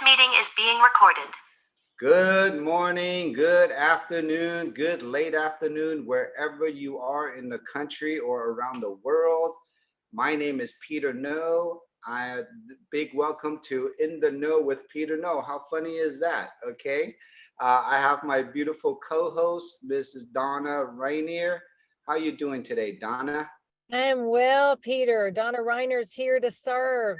meeting is being recorded. Good morning, good afternoon, good late afternoon, wherever you are in the country or around the world. My name is Peter Ngo. Big welcome to In the Know with Peter Ngo. How funny is that? Okay. I have my beautiful co-host, Mrs. Donna Rainier. How you doing today, Donna? I'm well, Peter. Donna Reiners here to serve.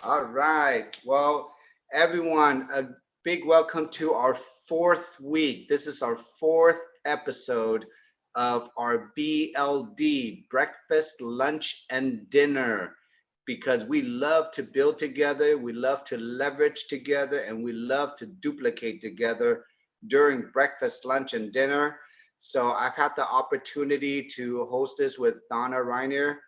All right. Well, everyone, a big welcome to our fourth week. This is our fourth episode of our BLD, breakfast, lunch, and dinner, because we love to build together, we love to leverage together, and we love to duplicate together during breakfast, lunch, and dinner. So I've had the opportunity to host this with Donna Reiner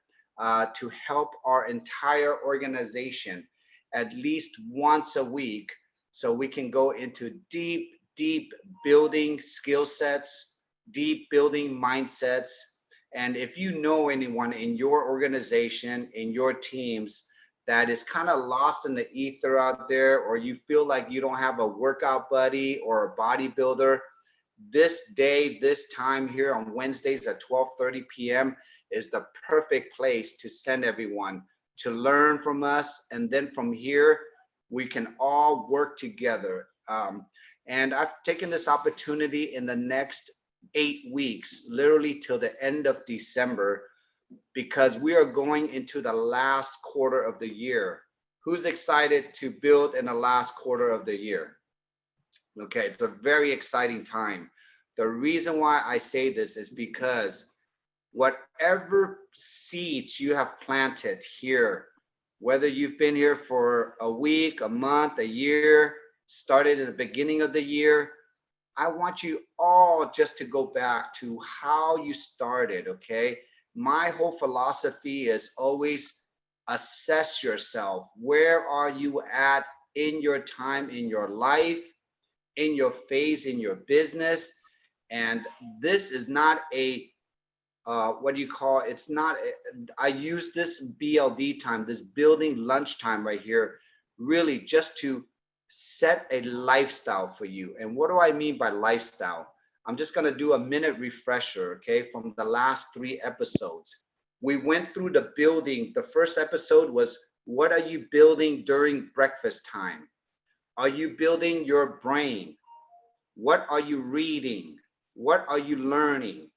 to help our entire organization at least once a week, so we can go into deep building skill sets, deep building mindsets. And if you know anyone in your organization, in your teams, that is kind of lost in the ether out there, or you feel like you don't have a workout buddy or a bodybuilder, this day, this time here on Wednesdays at 12:30 p.m. is the perfect place to send everyone to learn from us. And then from here, we can all work together. And I've taken this opportunity in the next 8 weeks, literally till the end of December, because we are going into the last quarter of the year. Who's excited to build in the last quarter of the year? Okay, it's a very exciting time. The reason why I say this is because whatever seeds you have planted here, whether you've been here for a week, a month, a year, started at the beginning of the year, I want you all just to go back to how you started, okay? My whole philosophy is always assess yourself. Where are you at in your time, in your life, in your phase, in your business? And this is not a what do you call it? It's not, I use this BLD time, this building lunch time right here, really just to set a lifestyle for you. And what do I mean by lifestyle? I'm just going to do a minute refresher, okay, from the last 3 episodes. We went through the building. The first episode was, what are you building during breakfast time? Are you building your brain? What are you reading? What are you learning?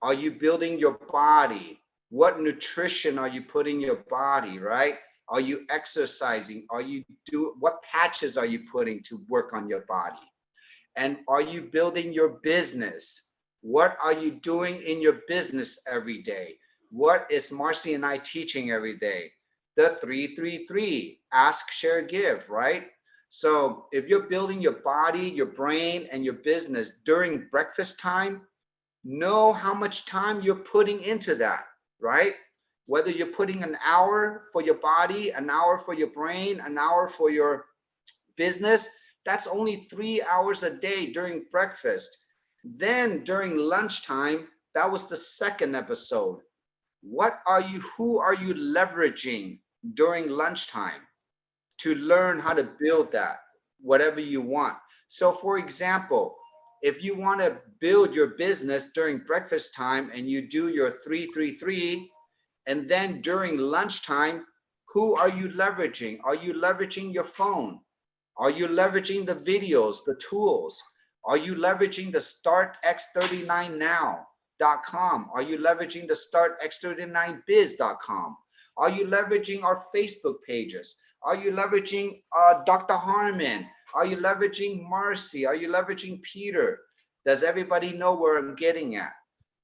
Are you building your body? What nutrition are you putting in your body, right? Are you exercising? What patches are you putting to work on your body? And are you building your business? What are you doing in your business every day? What is Marcy and I teaching every day? The 3-3-3, ask, share, give, right? So if you're building your body, your brain, and your business during breakfast time, know how much time you're putting into that, right? Whether you're putting an hour for your body, an hour for your brain, an hour for your business, that's only 3 hours a day during breakfast. Then during lunchtime, that was the second episode. Who are you leveraging during lunchtime to learn how to build that, whatever you want? So for example, if you want to build your business during breakfast time and you do your 3-3-3, and then during lunchtime, who are you leveraging? Are you leveraging your phone? Are you leveraging the videos, the tools? Are you leveraging the startx39now.com? Are you leveraging the startx39biz.com? Are you leveraging our Facebook pages? Are you leveraging Dr. Harmon? Are you leveraging Marcy? Are you leveraging Peter? Does everybody know where I'm getting at?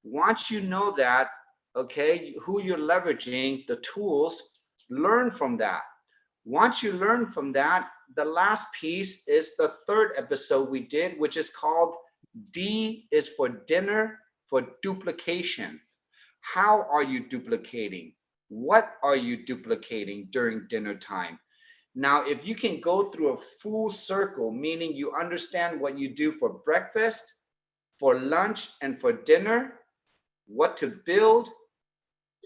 Once you know that, okay, who you're leveraging, the tools, learn from that. Once you learn from that, the last piece is the third episode we did, which is called D is for dinner, for duplication. How are you duplicating? What are you duplicating during dinner time? Now, if you can go through a full circle, meaning you understand what you do for breakfast, for lunch, and for dinner, what to build,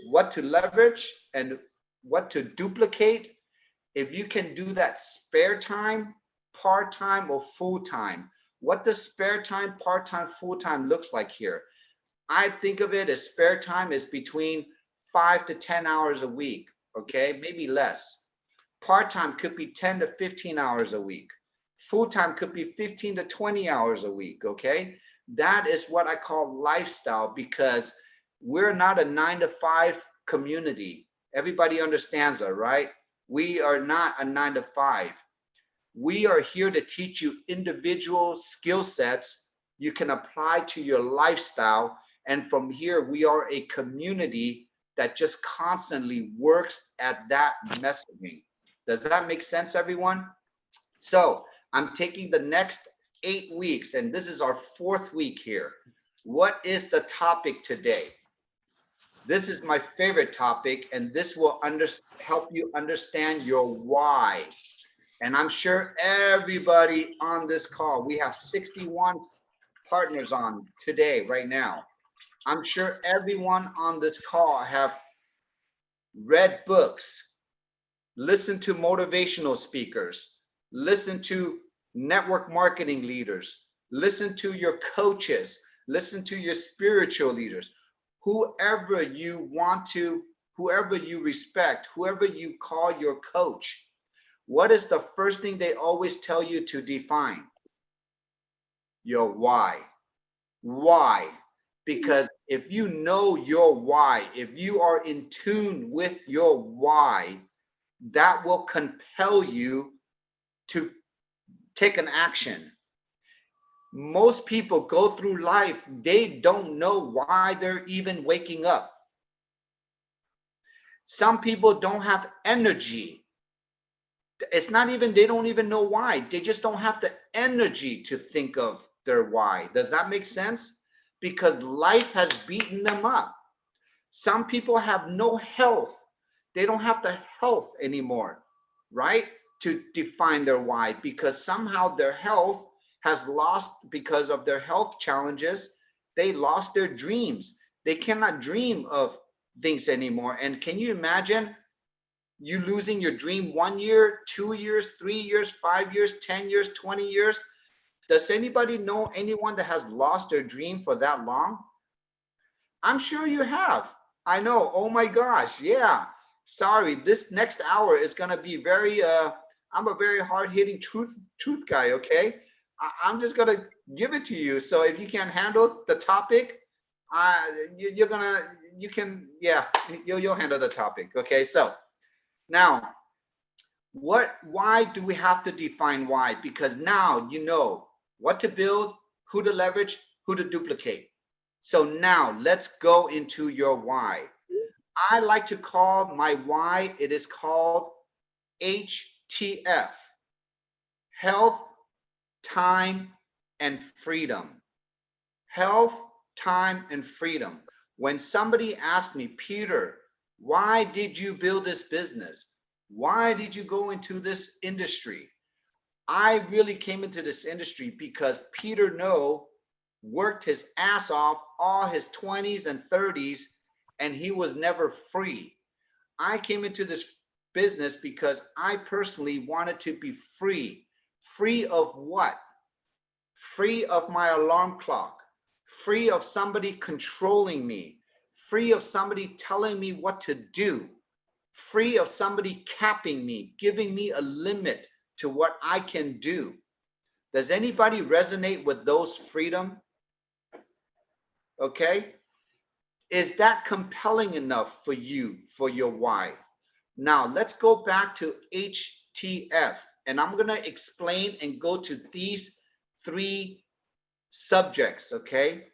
what to leverage, and what to duplicate, if you can do that spare time, part-time or full-time. What does spare time, part-time, full-time looks like here? I think of it as spare time is between 5 to 10 hours a week, okay? Maybe less. Part-time could be 10 to 15 hours a week. Full-time could be 15 to 20 hours a week, okay? That is what I call lifestyle, because we're not a 9 to 5 community. Everybody understands that, right? We are not a 9 to 5. We are here to teach you individual skill sets you can apply to your lifestyle. And from here, we are a community that just constantly works at that messaging. Does that make sense, everyone? So I'm taking the next 8 weeks, and this is our 4th week here. What is the topic today? This is my favorite topic, and this will help you understand your why. And I'm sure everybody on this call, we have 61 partners on today, right now. I'm sure everyone on this call have read books, listened to motivational speakers, listened to network marketing leaders, listen to your coaches, listen to your spiritual leaders, whoever you want to, whoever you respect, whoever you call your coach. What is the first thing they always tell you to define? Your why. Why? Because if you know your why, if you are in tune with your why, that will compel you to take an action. Most people go through life, they don't know why they're even waking up. Some people don't have energy. It's not even, they don't even know why. They just don't have the energy to think of their why. Does that make sense? Because life has beaten them up. Some people have no health. They don't have the health anymore, right? To define their why, because somehow their health has lost, because of their health challenges, they lost their dreams. They cannot dream of things anymore. And can you imagine you losing your dream 1 year, 2 years, 3 years, 5 years, 10 years, 20 years? Does anybody know anyone that has lost their dream for that long? I'm sure you have. I know. Oh my gosh. Yeah. Sorry. This next hour is going to be very, I'm a very hard hitting truth guy. Okay. I'm just going to give it to you. So if you can't handle the topic, you'll handle the topic. Okay. So now, why do we have to define why? Because now you know what to build, who to leverage, who to duplicate. So now let's go into your why. I like to call my why, it is called HTF, health, time, and freedom. Health, time, and freedom. When somebody asks me, Peter, why did you build this business? Why did you go into this industry? I really came into this industry because Peter Ngo worked his ass off all his 20s and 30s, and he was never free. I came into this business because I personally wanted to be free. Free of what? Free of my alarm clock, free of somebody controlling me, free of somebody telling me what to do, free of somebody capping me, giving me a limit to what I can do. Does anybody resonate with those freedom? Okay. Is that compelling enough for you, for your why? Now let's go back to HTF, and I'm going to explain and go to these 3 subjects, okay?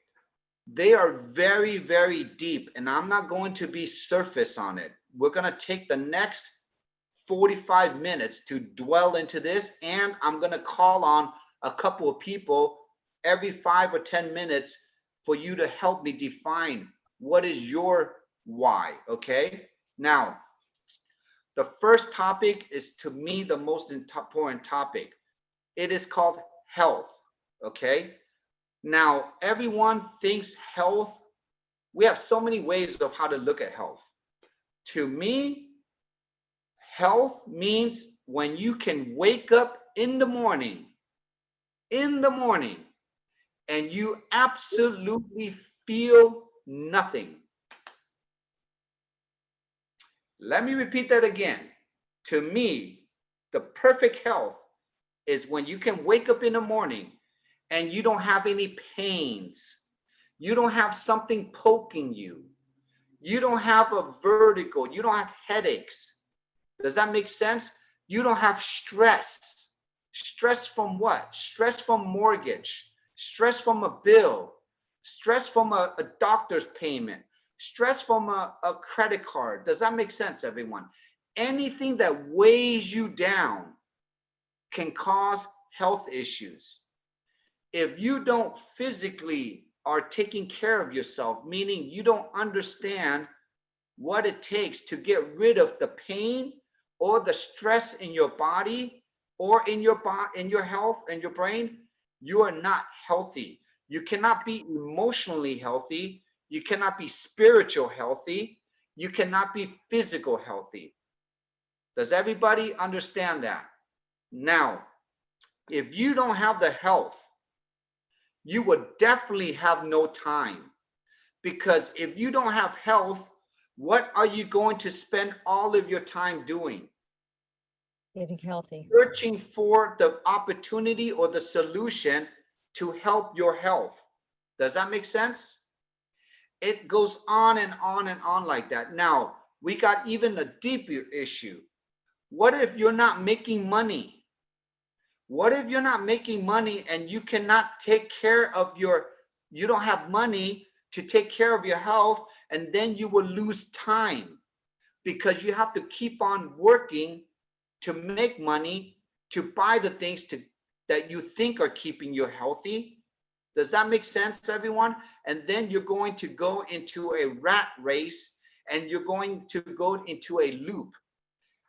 They are very, very deep, and I'm not going to be surface on it. We're going to take the next 45 minutes to dwell into this, and I'm going to call on a couple of people every 5 or 10 minutes for you to help me define what is your why, okay? Now, the first topic is, to me, the most important topic. It is called health, okay? Now, everyone thinks health, we have so many ways of how to look at health. To me, Health means when you can wake up in the morning, and you absolutely feel nothing. Let me repeat that again. To me, the perfect health is when you can wake up in the morning and you don't have any pains. You don't have something poking you. You don't have a vertigo. You don't have headaches. Does that make sense? You don't have stress. Stress from what? Stress from mortgage, stress from a bill, stress from a doctor's payment, stress from a credit card. Does that make sense, everyone? Anything that weighs you down can cause health issues. If you don't physically are taking care of yourself, meaning you don't understand what it takes to get rid of the pain or the stress in your body or in your health and your brain, you are not healthy. You cannot be emotionally healthy. You cannot be spiritual healthy. You cannot be physical healthy. Does everybody understand that? Now, if you don't have the health, you would definitely have no time. Because if you don't have health, what are you going to spend all of your time doing? Getting healthy. Searching for the opportunity or the solution to help your health. Does that make sense? It goes on and on and on like that. Now, we got even a deeper issue. What if you're not making money? What if you're not making money and you cannot take care of you don't have money to take care of your health, and then you will lose time because you have to keep on working to make money to buy the things that you think are keeping you healthy. Does that make sense, everyone? And then you're going to go into a rat race and you're going to go into a loop.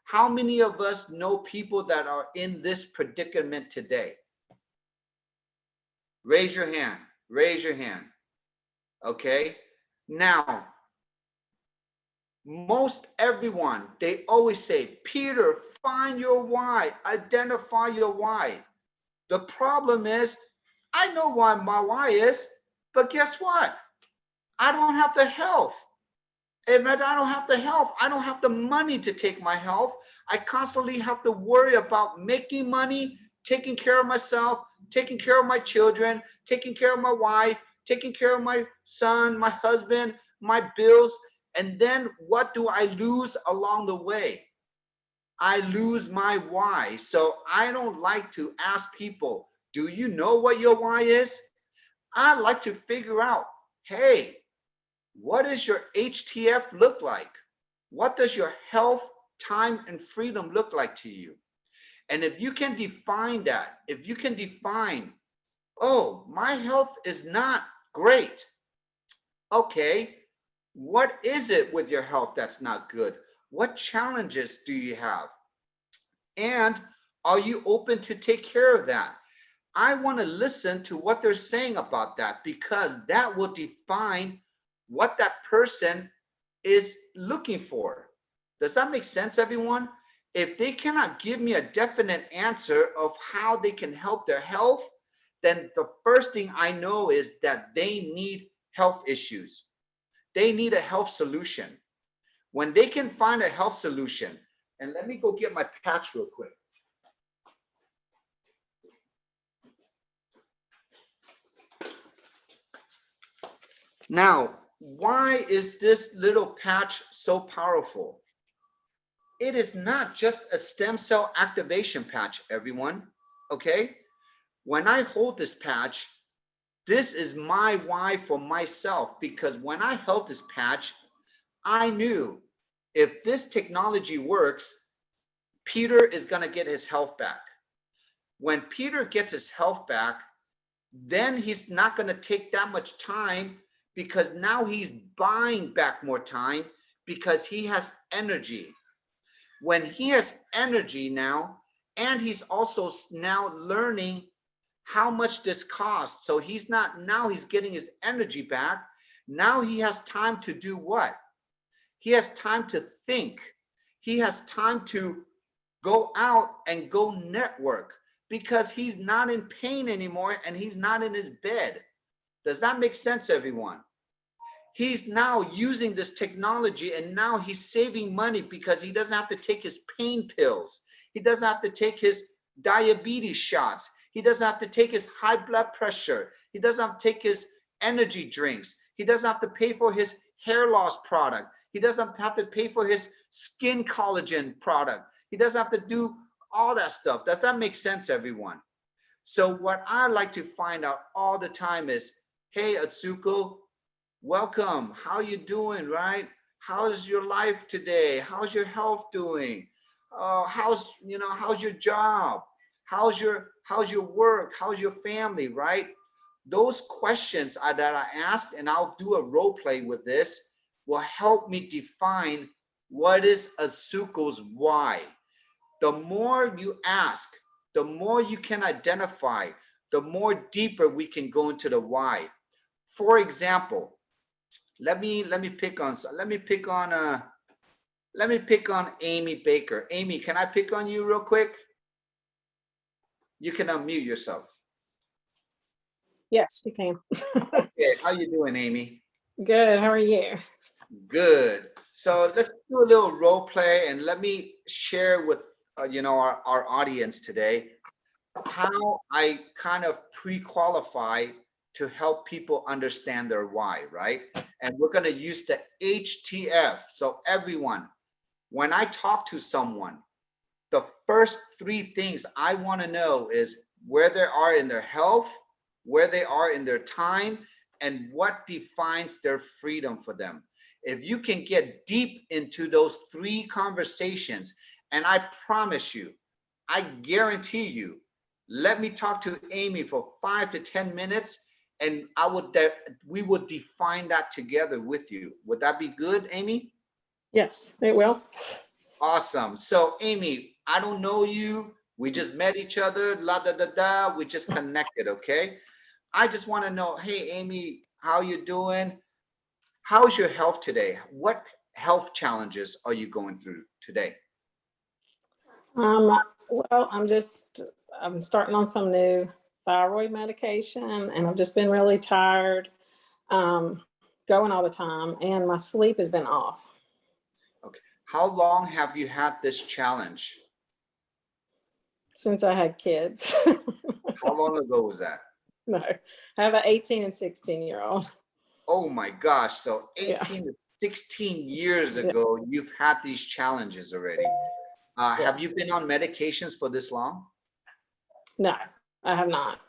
How many of us know people that are in this predicament today? Raise your hand. Raise your hand. Okay. Now, most everyone, they always say, Peter, find your why, identify your why. The problem is, I know what my why is, but guess what? I don't have the health. And I don't have the health. I don't have the money to take my health. I constantly have to worry about making money, taking care of myself, taking care of my children, taking care of my wife, taking care of my son, my husband, my bills. And then what do I lose along the way? I lose my why. So I don't like to ask people, do you know what your why is? I like to figure out, hey, what does your HTF look like? What does your health, time, and freedom look like to you? And if you can define that, if you can define, oh, my health is not great. Okay, what is it with your health that's not good? What challenges do you have? And are you open to take care of that? I want to listen to what they're saying about that, because that will define what that person is looking for. Does that make sense, everyone? If they cannot give me a definite answer of how they can help their health, then the first thing I know is that they need health issues. They need a health solution. When they can find a health solution, and let me go get my patch real quick. Now, why is this little patch so powerful? It is not just a stem cell activation patch, everyone, okay? When I hold this patch, this is my why for myself, because when I held this patch, I knew if this technology works, Peter is gonna get his health back. When Peter gets his health back, then he's not gonna take that much time, because now he's buying back more time because he has energy. When he has energy now, and he's also now learning how much this costs. So he's getting his energy back. Now he has time to do what? He has time to think. he has time to go out and go network because he's not in pain anymore and he's not in his bed. Does that make sense, everyone? He's now using this technology and now he's saving money because he doesn't have to take his pain pills. He doesn't have to take his diabetes shots. He doesn't have to take his high blood pressure. He doesn't have to take his energy drinks. He doesn't have to pay for his hair loss product. He doesn't have to pay for his skin collagen product. He doesn't have to do all that stuff. Does that make sense, everyone? So what I like to find out all the time is, hey, Atsuko, welcome. How you doing, right? How's your life today? How's your health doing? How's your job? How's your work? How's your family, right? Those questions that I asked, and I'll do a role play with this, will help me define what is Atsuko's why. The more you ask, the more you can identify, the more deeper we can go into the why. For example, let me pick on Amy Baker. Amy, can I pick on you real quick? You can unmute yourself. Yes, you can. Okay, how you doing, Amy? Good. How are you? Good. So let's do a little role play and let me share with our audience today how I kind of pre-qualify to help people understand their why, right? And we're going to use the HTF. So everyone, when I talk to someone, the first three things I want to know is where they are in their health, where they are in their time, and what defines their freedom for them. If you can get deep into those three conversations, and I promise you, I guarantee you, let me talk to Amy for 5 to 10 minutes, and we will define that together with you. Would that be good, Amy? Yes, it will. Awesome. So Amy, I don't know you. We just met each other, la da da da. We just connected, okay? I just want to know, hey, Amy, how you doing? How's your health today? What health challenges are you going through today? Well, I'm starting on some new thyroid medication, and I've just been really tired, going all the time, and my sleep has been off. Okay. How long have you had this challenge? Since I had kids. How long ago was that? No, I have an 18 and 16-year-old. Oh my gosh. So 18 Yeah. to 16 years ago, you've had these challenges already. Have you been on medications for this long? No, I have not.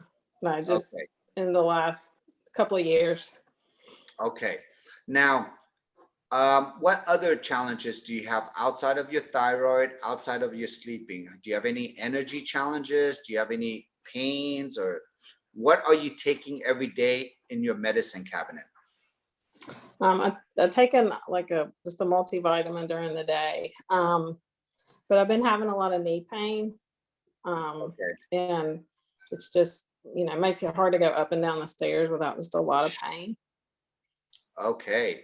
No, just Okay. in the last couple of years. Okay. Now, what other challenges do you have outside of your thyroid, outside of your sleeping? Do you have any energy challenges? Do you have any pains, or what are you taking every day in your medicine cabinet? I've taken just a multivitamin during the day, but I've been having a lot of knee pain, Okay. and it's just it makes it hard to go up and down the stairs without just a lot of pain. Okay.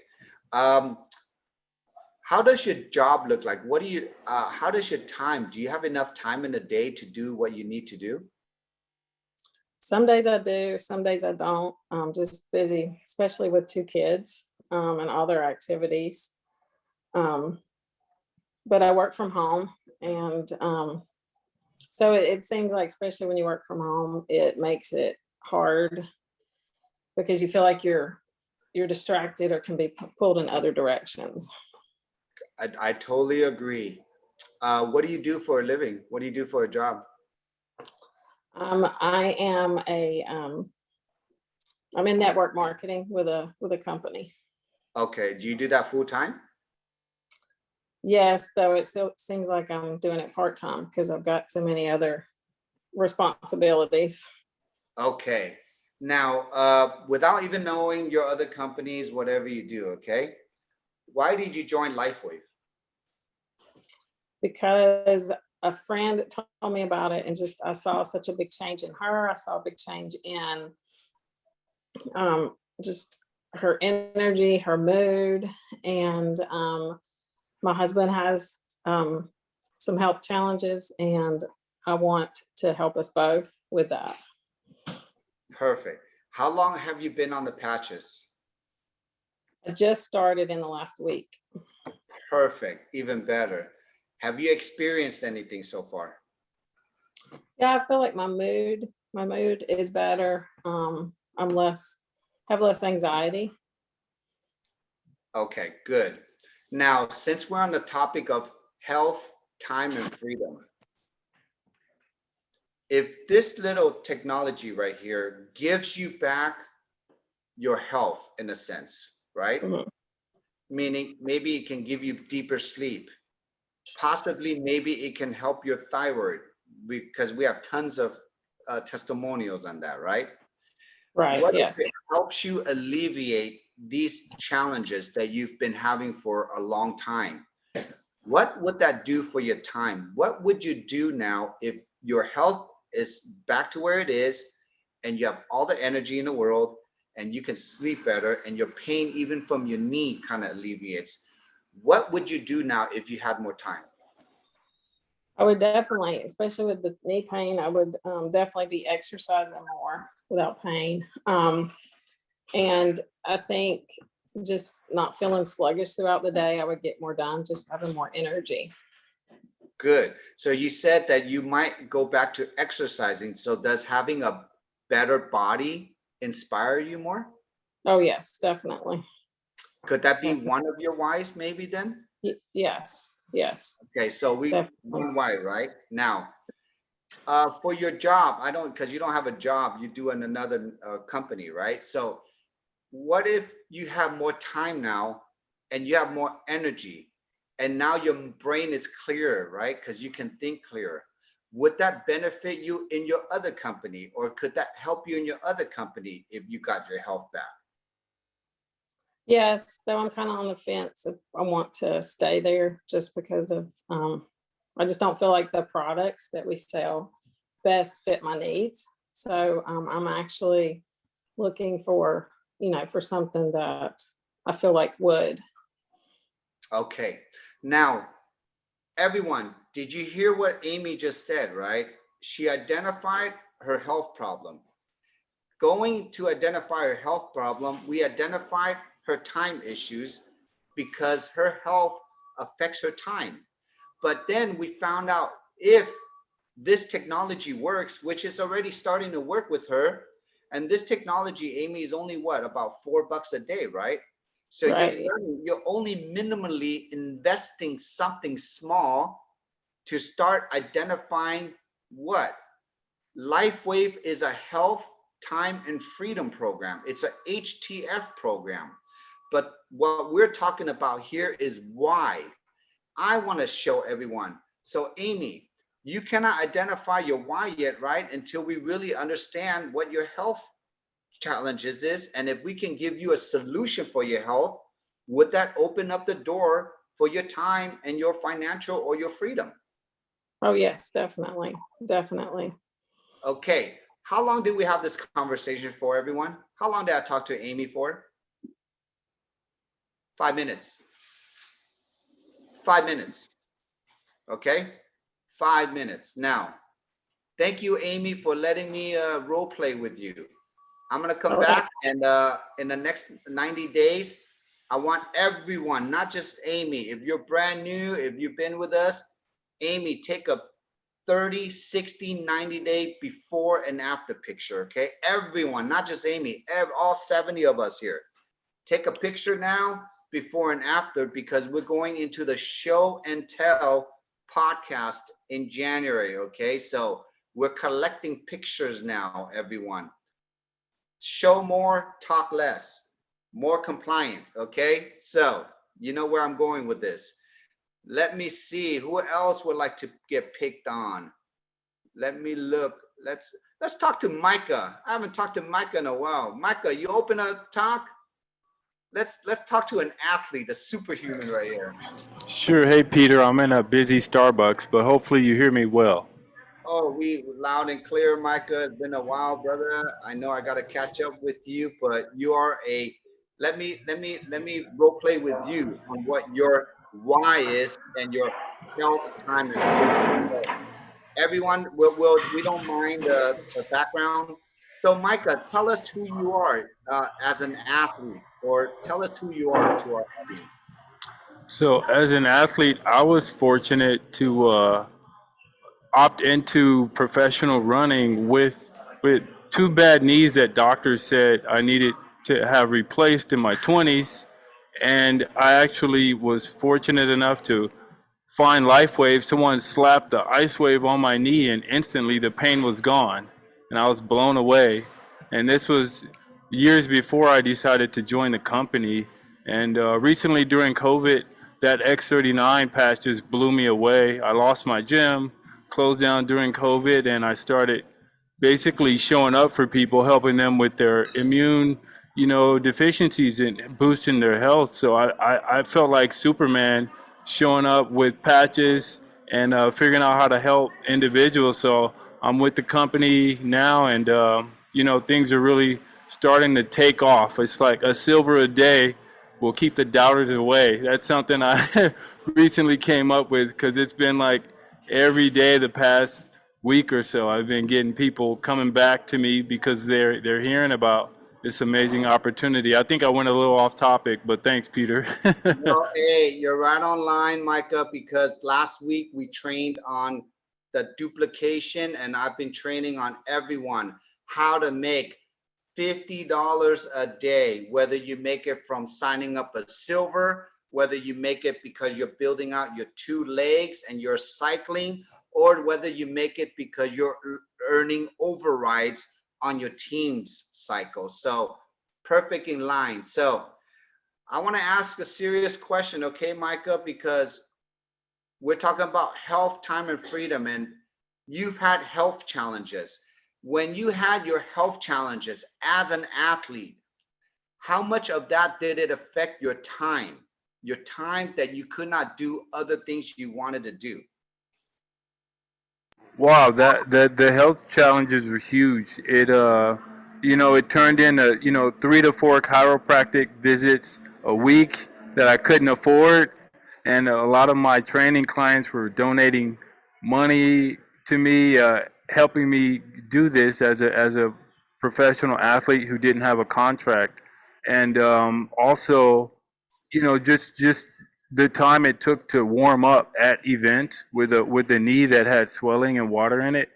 How does your job look like? How does your time? Do you have enough time in a day to do what you need to do? Some days I do, some days I don't. I'm just busy, especially with two kids, and all their activities. But I work from home, and so it seems like, especially when you work from home, it makes it hard because you feel like you're distracted or can be pulled in other directions. I totally agree. What do you do for a living? What do you do for a job? I am I'm in network marketing with a company. Okay. Do you do that full time? Yes, though it still seems like I'm doing it part-time because I've got so many other responsibilities. Okay. Now, without even knowing your other companies, whatever you do, okay, why did you join LifeWave? Because a friend told me about it, and just I saw such a big change in her. I saw a big change in just her energy, her mood, and my husband has some health challenges, and I want to help us both with that. Perfect. How long have you been on the patches? I just started in the last week. Perfect. Even better. Have you experienced anything so far? Yeah, I feel like my mood is better. I'm have less anxiety. Okay, good. Now, since we're on the topic of health, time, and freedom, if this little technology right here gives you back your health in a sense, right? Mhm. Meaning maybe it can give you deeper sleep. Possibly, maybe it can help your thyroid because we have tons of testimonials on that, right? Right, What if yes. it helps you alleviate these challenges that you've been having for a long time? What would that do for your time? What would you do now if your health is back to where it is and you have all the energy in the world and you can sleep better and your pain even from your knee kind of alleviates? What would you do now if you had more time? I would definitely, especially with the knee pain, I would definitely be exercising more without pain. And I think just not feeling sluggish throughout the day, I would get more done, just having more energy. Good. So you said that you might go back to exercising. So does having a better body inspire you more? Oh, yes, definitely. Could that be Definitely. one of your whys maybe then? Yes, yes, Okay, so definitely. one why, right? Now, for your job, because you don't have a job, you do in another company, right? So what if you have more time now and you have more energy and now your brain is clearer, right? Because you can think clearer. Would that benefit you in your other company, or could that help you in your other company if you got your health back? Yes, though I'm kind of on the fence if I want to stay there just because of I just don't feel like the products that we sell best fit my needs. So I'm actually looking for, for something that I feel like would. Okay. Now, everyone, did you hear what Amy just said, right? She identified her health problem. Going to identify her health problem, we identified her time issues because her health affects her time. But then we found out if this technology works, which is already starting to work with her, and this technology, Amy, is only what, about $4 a day, right? So Right. you're only minimally investing something small to start identifying what LifeWave is. A health, time, and freedom program. It's a HTF program. But what we're talking about here is why. I want to show everyone. So Amy, you cannot identify your why yet, right? Until we really understand what your health challenges is. And if we can give you a solution for your health, would that open up the door for your time and your financial or your freedom? Oh, yes, definitely. Definitely. Okay. How long did we have this conversation for, everyone? How long did I talk to Amy for? 5 minutes. 5 minutes. Okay. 5 minutes. Now, thank you, Amy, for letting me role play with you. I'm gonna come All right. back and in the next 90 days, I want everyone, not just Amy. If you're brand new, if you've been with us, Amy, take a 30, 60, 90-day before and after picture, okay? Everyone, not just Amy, all 70 of us here. Take a picture now, before and after, because we're going into the show and tell podcast in January, okay? So we're collecting pictures now, everyone. Show more, talk less, more compliant, okay? So you know where I'm going with this. Let me see who else would like to get picked on. Let me look. Let's talk to Micah. I haven't talked to Micah in a while. Micah, you open a talk? Let's talk to an athlete, a superhuman right here. Sure. Hey, Peter, I'm in a busy Starbucks, but hopefully you hear me well. Oh, we loud and clear, Micah. It's been a while, brother. I know I got to catch up with you, but you are a. Let me role play with you on what your why is, and your health, time, and freedom. So everyone, we don't mind the background. So Micah, tell us who you are as an athlete, or tell us who you are to our audience. So, as an athlete, I was fortunate to opt into professional running with two bad knees that doctors said I needed to have replaced in my 20s, and I actually was fortunate enough to find LifeWave. Someone slapped the ice wave on my knee, and instantly the pain was gone, and I was blown away. And this was years before I decided to join the company. And recently during COVID, that X39 patch just blew me away. I lost my gym, closed down during COVID, and I started basically showing up for people, helping them with their immune, deficiencies and boosting their health. So I felt like Superman showing up with patches and figuring out how to help individuals. So I'm with the company now, and things are really starting to take off. It's like a silver a day will keep the doubters away. That's something I recently came up with, because it's been like every day the past week or so I've been getting people coming back to me because they're hearing about this amazing opportunity. I think I went a little off topic, but thanks, Peter. No, hey, you're right on line, Micah, because last week we trained on the duplication, and I've been training on everyone how to make $50 a day, whether you make it from signing up a silver, whether you make it because you're building out your 2 legs and you're cycling, or whether you make it because you're earning overrides on your team's cycle. So perfect in line. So I want to ask a serious question, okay, Micah, because we're talking about health, time, and freedom, and you've had health challenges. When you had your health challenges as an athlete, how much of that did it affect your time that you could not do other things you wanted to do? Wow, that the health challenges were huge. It turned into 3 to 4 chiropractic visits a week that I couldn't afford, and a lot of my training clients were donating money to me, helping me do this as a professional athlete who didn't have a contract, and also just the time it took to warm up at event with a knee that had swelling and water in it,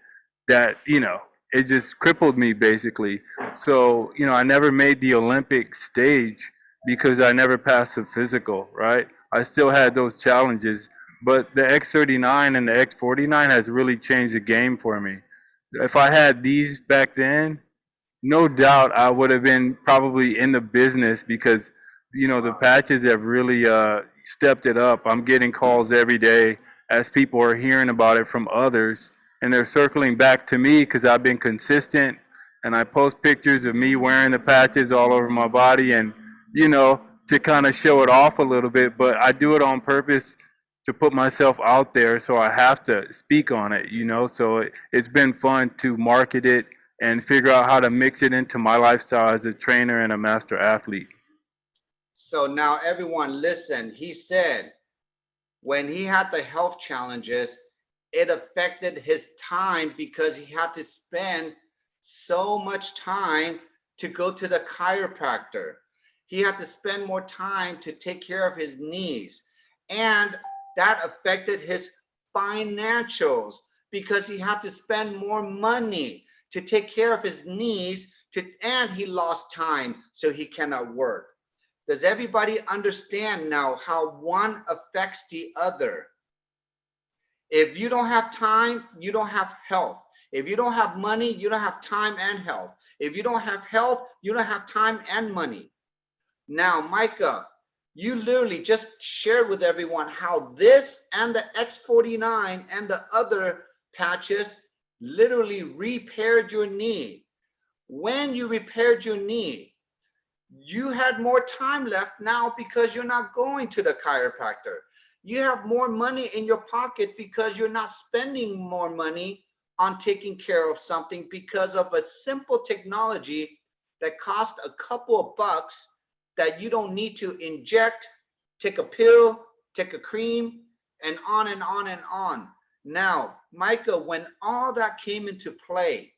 that it just crippled me basically. So I never made the Olympic stage because I never passed the physical, right? I still had those challenges, but the X39 and the X49 has really changed the game for me. If I had these back then, no doubt I would have been probably in the business, because the patches have really stepped it up. I'm getting calls every day as people are hearing about it from others, and they're circling back to me because I've been consistent, and I post pictures of me wearing the patches all over my body, and to kind of show it off a little bit, but I do it on purpose to put myself out there, so I have to speak on it. So it's been fun to market it and figure out how to mix it into my lifestyle as a trainer and a master athlete. So now everyone listen, he said when he had the health challenges, it affected his time because he had to spend so much time to go to the chiropractor. He had to spend more time to take care of his knees, and that affected his financials because he had to spend more money to take care of his knees, and he lost time, so he cannot work. Does everybody understand now how one affects the other? If you don't have time, you don't have health. If you don't have money, you don't have time and health. If you don't have health, you don't have time and money. Now, Micah, you literally just shared with everyone how this and the X49 and the other patches literally repaired your knee. When you repaired your knee, you had more time left now because you're not going to the chiropractor. You have more money in your pocket because you're not spending more money on taking care of something because of a simple technology that costs a couple of bucks that you don't need to inject, take a pill, take a cream, and on and on and on. Now, Micah, when all that came into play,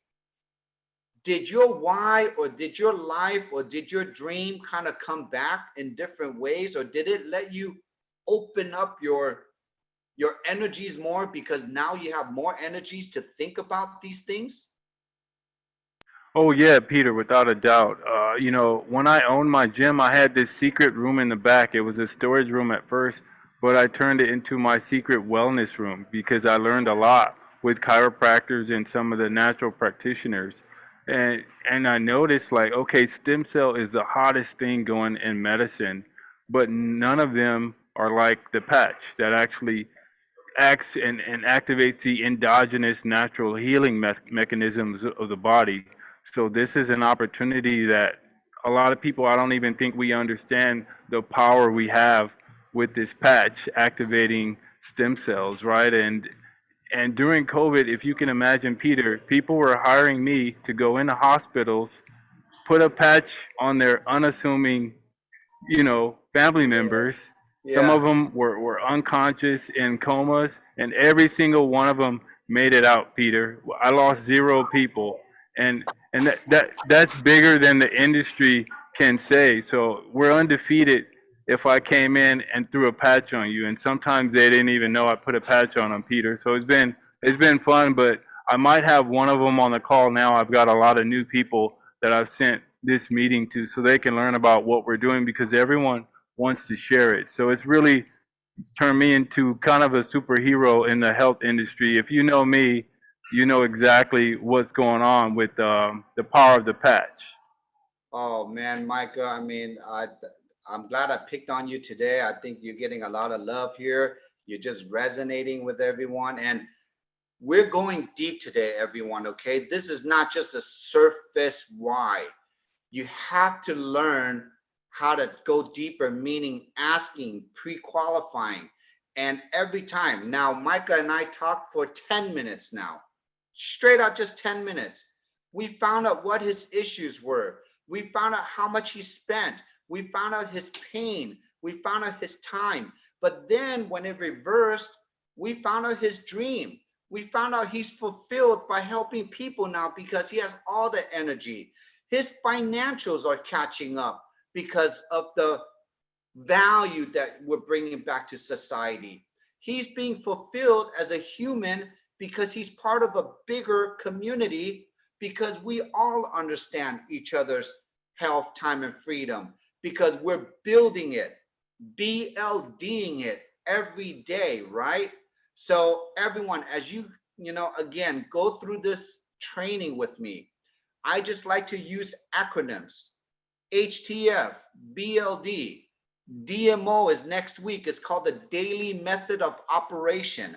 did your why or did your life or did your dream kind of come back in different ways, or did it let you open up your energies more because now you have more energies to think about these things? Oh yeah, Peter, without a doubt. You know, when I owned my gym, I had this secret room in the back. It was a storage room at first, but I turned it into my secret wellness room because I learned a lot with chiropractors and some of the natural practitioners. And I noticed like, okay, stem cell is the hottest thing going in medicine, but none of them are like the patch that actually acts and activates the endogenous natural healing mechanisms of the body. So this is an opportunity that a lot of people, I don't even think we understand the power we have with this patch activating stem cells, right? And during COVID, if you can imagine, Peter, people were hiring me to go into hospitals, put a patch on their unassuming, you know, family members. Some Yeah. of them were unconscious in comas, and every single one of them made it out, Peter. I lost 0 people, and that's bigger than the industry can say. So we're undefeated if I came in and threw a patch on you, and sometimes they didn't even know I put a patch on them, Peter. So it's been fun, but I might have one of them on the call now. I've got a lot of new people that I've sent this meeting to so they can learn about what we're doing because everyone wants to share it. So it's really turned me into kind of a superhero in the health industry. If you know me, you know exactly what's going on with the power of the patch. Oh man, Micah, I mean, I'm glad I picked on you today. I think you're getting a lot of love here. You're just resonating with everyone. And we're going deep today, everyone, okay? This is not just a surface why. You have to learn how to go deeper, meaning asking, pre-qualifying. And every time, now Micah and I talked for 10 minutes now, straight out just 10 minutes. We found out what his issues were. We found out how much he spent. We found out his pain. We found out his time. But then when it reversed, we found out his dream. We found out he's fulfilled by helping people now because he has all the energy. His financials are catching up because of the value that we're bringing back to society. He's being fulfilled as a human because he's part of a bigger community, because we all understand each other's health, time, and freedom, because we're building it, BLDing it every day, right? So everyone, as again, go through this training with me, I just like to use acronyms. HTF, BLD, DMO is next week. It's called the Daily Method of Operation.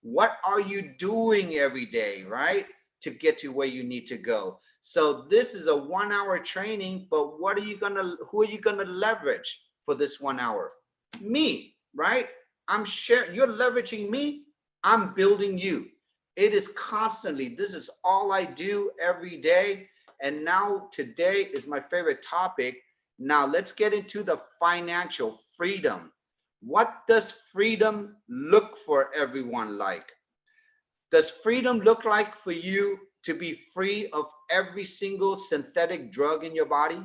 What are you doing every day, right, to get to where you need to go? So this is a 1 hour training, but who are you gonna leverage for this 1 hour? Me, right? I'm sharing, you're leveraging me, I'm building you. It is constantly, this is all I do every day. And now today is my favorite topic. Now let's get into the financial freedom. What does freedom look for everyone like? Does freedom look like for you to be free of every single synthetic drug in your body?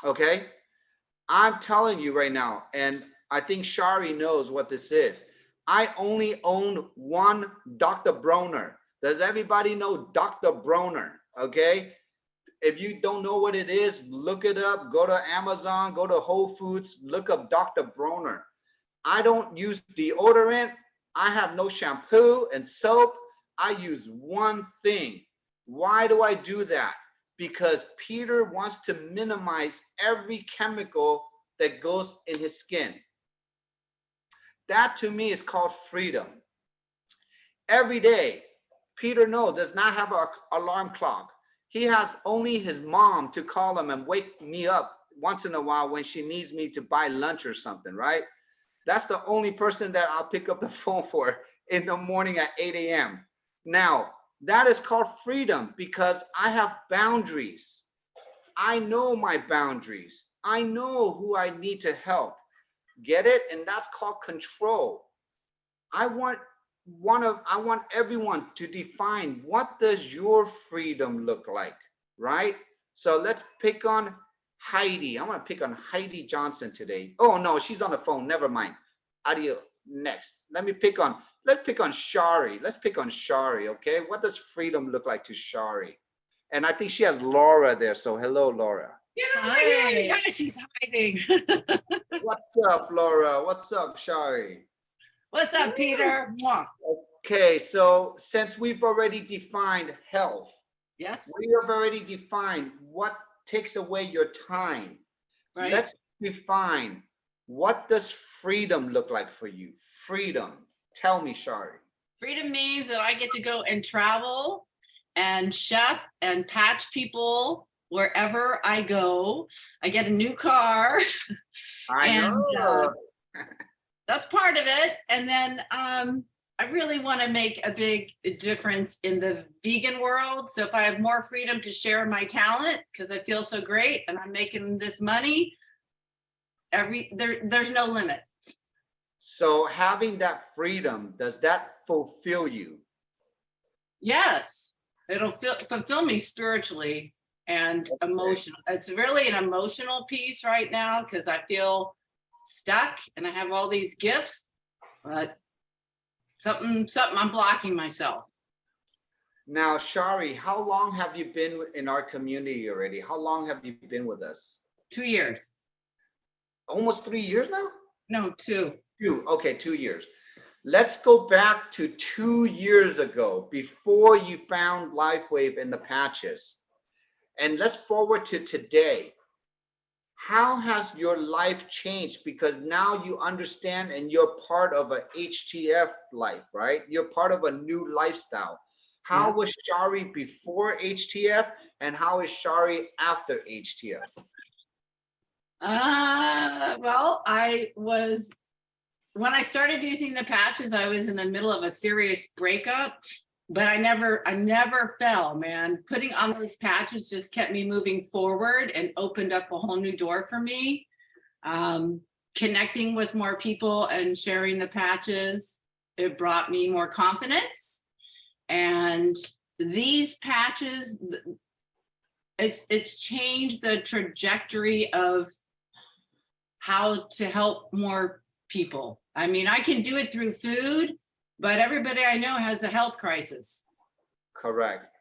Okay, I'm telling you right now, and I think Shari knows what this is. I only own one Dr. Broner. Does everybody know Dr. Broner? Okay, if you don't know what it is, look it up. Go to Amazon, go to Whole Foods, look up Dr. Broner. I don't use deodorant. I have no shampoo and soap. I use one thing. Why do I do that? Because Peter wants to minimize every chemical that goes in his skin. That to me is called freedom. Every day, Peter Ngo does not have an alarm clock. He has only his mom to call him and wake me up once in a while when she needs me to buy lunch or something, right? That's the only person that I'll pick up the phone for in the morning at 8 a.m. Now, that is called freedom because I have boundaries. I know my boundaries. I know who I need to help. Get it? And that's called control. I want everyone to define, what does your freedom look like, right? So let's pick on Heidi. I'm gonna pick on Heidi Johnson today. Oh no, she's on the phone. Never mind. Adio. Next. Let's pick on Shari. Let's pick on Shari, okay? What does freedom look like to Shari? And I think she has Laura there. So hello, Laura. Yeah, she's hiding. What's up, Laura? What's up, Shari? What's up, Peter? Mwah. Okay, so since we've already defined health, Yes. we have already defined what takes away your time. Right. Let's define, what does freedom look like for you? Freedom. Tell me, Shari. Freedom means that I get to go and travel and chef and patch people wherever I go. I get a new car. I know. That's part of it. And then I really want to make a big difference in the vegan world. So if I have more freedom to share my talent, because I feel so great and I'm making this money, there's no limit. So having that freedom, does that fulfill you? Yes, it'll fulfill me spiritually and emotional. It's really an emotional piece right now because I feel stuck and I have all these gifts, but something I'm blocking myself. Now, Shari, how long have you been in our community already? How long have you been with us? 2 years. Almost 3 years now? No, 2. 2. Okay, 2 years. Let's go back to 2 years ago, before you found LifeWave and the patches. And let's forward to today. How has your life changed? Because now you understand and you're part of a HTF life, right? You're part of a new lifestyle. How Yes. was Shari before HTF and how is Shari after HTF? Well, when I started using the patches, I was in the middle of a serious breakup, but I never fell, man. Putting on those patches just kept me moving forward and opened up a whole new door for me. Connecting with more people and sharing the patches, it brought me more confidence. And these patches, it's changed the trajectory of how to help more people. I mean, I can do it through food, but everybody I know has a health crisis. Correct.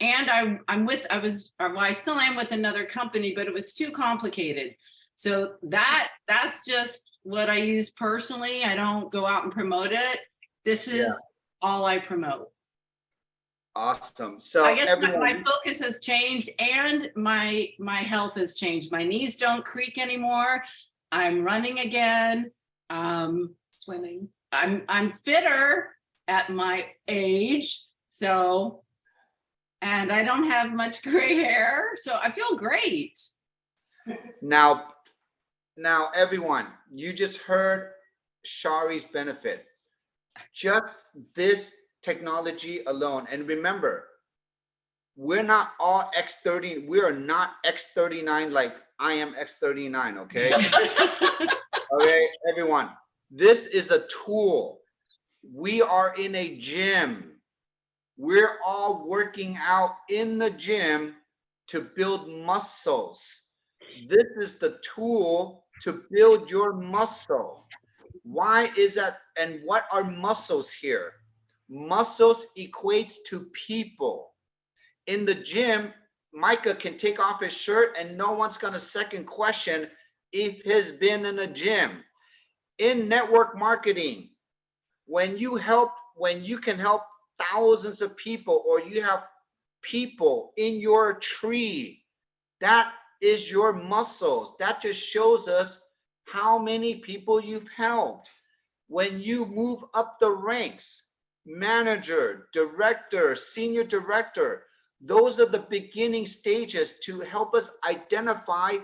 And I still am with another company, but it was too complicated. So that's just what I use personally. I don't go out and promote it. This is all I promote. Awesome. So I guess everyone, my focus has changed and my health has changed. My knees don't creak anymore. I'm running again. Swimming. I'm fitter at my age. So, and I don't have much gray hair. So I feel great. now everyone, you just heard Shari's benefit. Just this technology alone. And remember, we're not all X30. We are not X39 like I am X39, okay? Okay, everyone, this is a tool. We are in a gym. We're all working out in the gym to build muscles. This is the tool to build your muscle. Why is that? And what are muscles here? Muscles equates to people. In the gym, Micah can take off his shirt and no one's going to second question if he's been in a gym. In network marketing, when you can help thousands of people, or you have people in your tree, that is your muscles. That just shows us how many people you've helped. When you move up the ranks, manager, director, senior director, those are the beginning stages to help us identify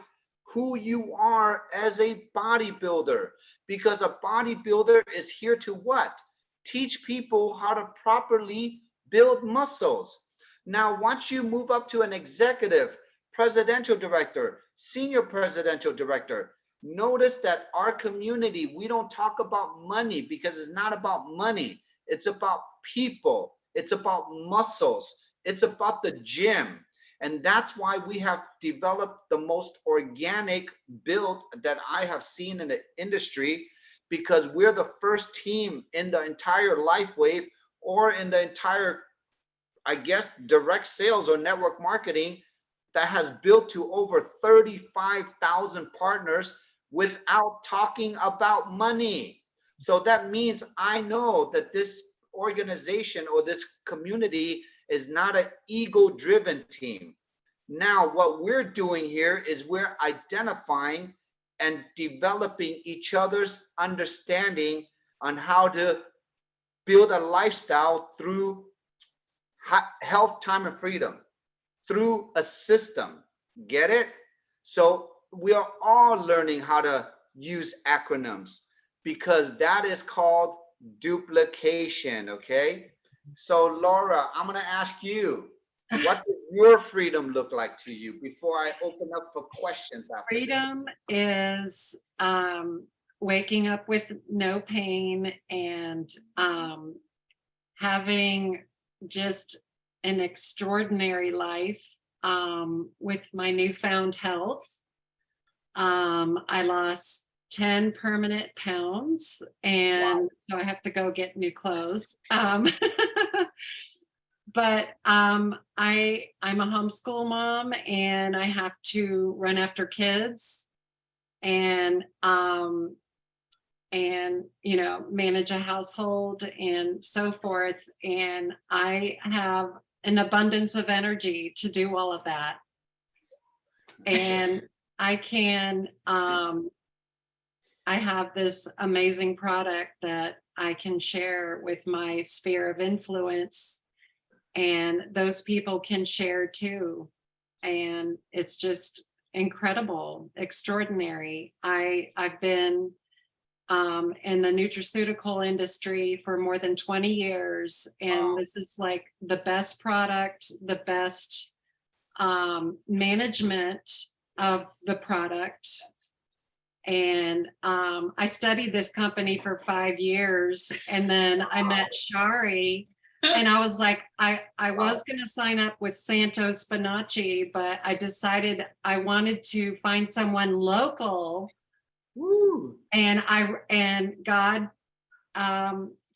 who you are as a bodybuilder. Because a bodybuilder is here to what? Teach people how to properly build muscles. Now, once you move up to an executive, presidential director, senior presidential director, Notice that our community, we don't talk about money because it's not about money. It's about people. It's about muscles. It's about the gym. And that's why we have developed the most organic build that I have seen in the industry, because we're the first team in the entire LifeWave or in the entire, I guess, direct sales or network marketing that has built to over 35,000 partners without talking about money. So that means I know that this organization or this community is not an ego-driven team. Now, what we're doing here is we're identifying and developing each other's understanding on how to build a lifestyle through health, time, and freedom, through a system. Get it? So we are all learning how to use acronyms, because that is called duplication. Okay. So Laura, I'm going to ask you, what does your freedom look like to you before I open up for questions after this? Freedom is waking up with no pain and having just an extraordinary life with my newfound health. I lost 10 permanent pounds, and so I have to go get new clothes. But I'm a homeschool mom, and I have to run after kids and you know, manage a household and so forth. And I have an abundance of energy to do all of that. And I can I have this amazing product that I can share with my sphere of influence, and those people can share too. And it's just incredible, extraordinary. I've been in the nutraceutical industry for more than 20 years, and this is like the best product, the best management of the product. And I studied this company for 5 years, and then I met Shari, and I was like, I was going to sign up with Santos Spinaci, but I decided I wanted to find someone local. Woo. And God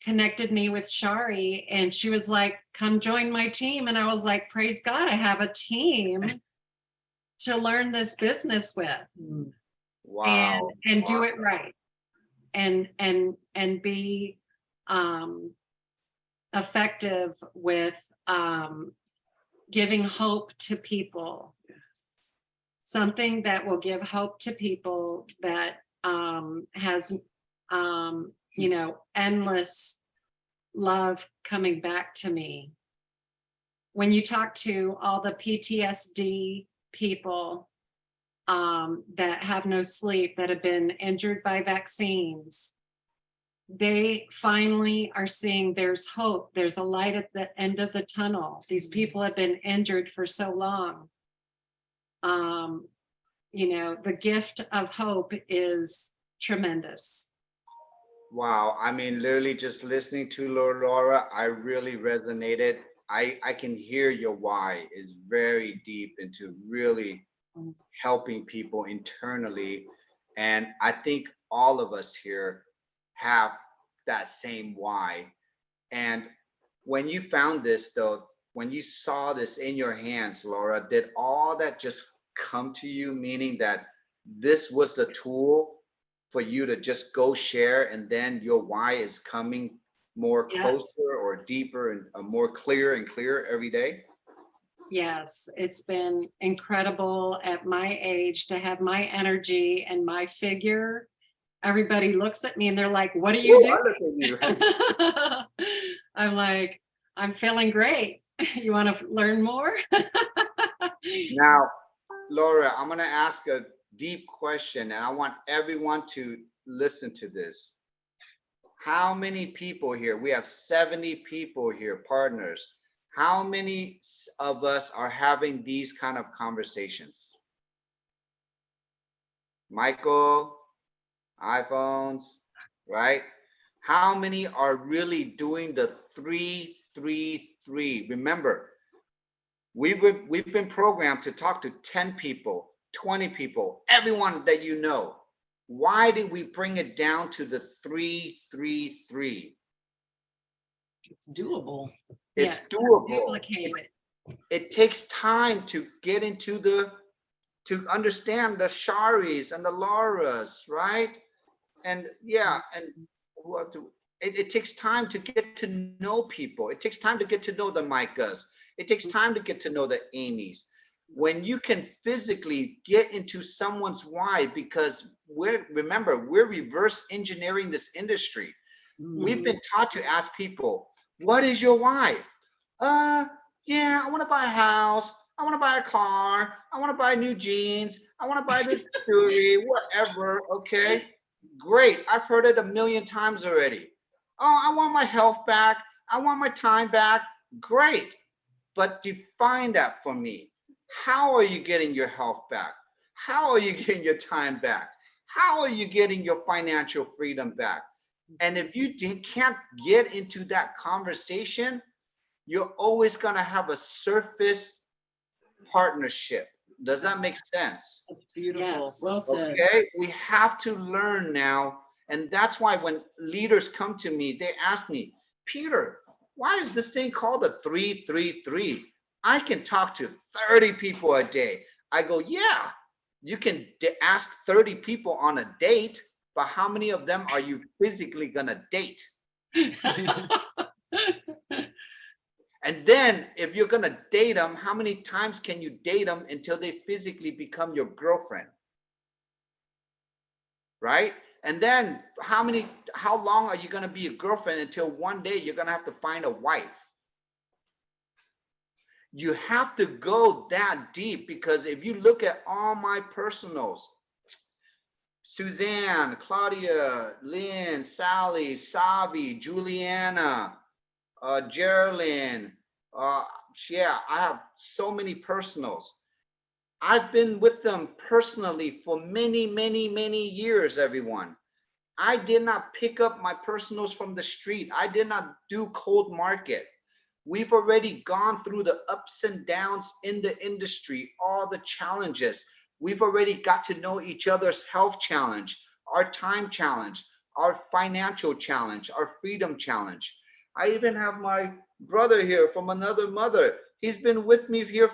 connected me with Shari, and she was like, come join my team. And I was like, praise God, I have a team to learn this business with. Wow. And do it right, and be effective with giving hope to people. Something that will give hope to people that has you know, endless love coming back to me. When you talk to all the PTSD people that have no sleep, that have been injured by vaccines, they finally are seeing there's hope. There's a light at the end of the tunnel. These people have been injured for so long. You know, the gift of hope is tremendous. Wow. I mean, literally just listening to Laura, I really resonated. I can hear your why is very deep into really helping people internally. And I think all of us here have that same why. And when you found this, though, when you saw this in your hands, Laura, did all that just come to you, meaning that this was the tool for you to just go share, and then your why is coming more closer or deeper and more clear and clearer every day? Yes, it's been incredible at my age to have my energy and my figure. Everybody looks at me and they're like, what are you doing? I'm like, I'm feeling great. You want to learn more? Now, Laura, I'm going to ask a deep question, and I want everyone to listen to this. How many people here? We have 70 people here, partners. How many of us are having these kind of conversations? Michael, iPhones, right? How many are really doing the 3-3-3? Remember, we've been programmed to talk to 10 people, 20 people, everyone that you know. Why did we bring it down to the 3-3-3? It's doable. It's Yeah, doable. duplicate it. It takes time to get into to understand the Sharis and the Lauras, right? And yeah, and it takes time to get to know people. It takes time to get to know the Micahs. It takes time to get to know the Amy's. When you can physically get into someone's why, because remember, we're reverse engineering this industry. We've been taught to ask people, what is your why? Yeah, I want to buy a house. I want to buy a car. I want to buy new jeans. I want to buy this jewelry, whatever. Okay, great. I've heard it a million times already. Oh, I want my health back. I want my time back. Great. But define that for me. How are you getting your health back? How are you getting your time back? How are you getting your financial freedom back? And if you can't get into that conversation, you're always going to have a surface partnership. Does that make sense? That's beautiful. Yes. Well said. Okay, we have to learn now. And that's why when leaders come to me, they ask me, Peter, why is this thing called a 3-3-3? I can talk to 30 people a day. I go, yeah, you can ask 30 people on a date, but how many of them are you physically going to date? And then if you're going to date them, how many times can you date them until they physically become your girlfriend? Right? And then how long are you going to be a girlfriend until one day you're going to have to find a wife? You have to go that deep, because if you look at all my personals, Suzanne, Claudia, Lynn, Sally, Savi, Juliana, Geraldine, yeah, I have so many personals. I've been with them personally for many, many, many years, everyone. I did not pick up my personals from the street. I did not do cold market. We've already gone through the ups and downs in the industry, all the challenges. We've already got to know each other's health challenge, our time challenge, our financial challenge, our freedom challenge. I even have my brother here from another mother. He's been with me here